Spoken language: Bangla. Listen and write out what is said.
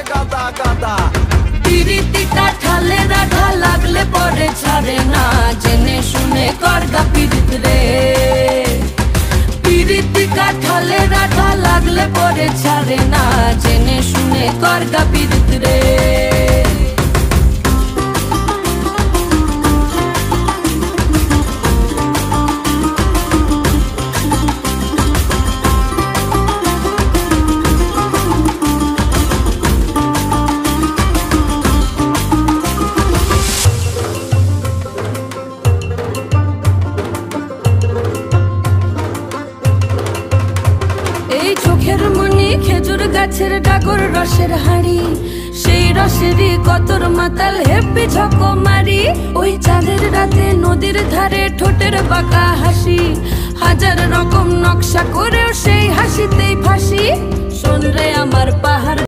গাদা গাদা। পিরিতি কাঠালে রাধা লাগলে পরে ছাড়ে না, জেনে শুনে করগা পিরিত রে। পিরিতি কাঠালে রাধা লাগলে পরে ছাড়ে না, জেনে শুনে করগা পিরিত রে। চোখের মনি খেজুর গাছের ডাগর রসের হাড়ি, সেই রসেরই কতর মাতাল হেপি ঝকো মারি। ওই চাঁদের রাতে নদীর ধারে ঠোঁটের বাঁকা হাসি, হাজার রকম নকশা করেও সেই হাসিতেই ফাঁসি। শোন রে আমার পাহাড়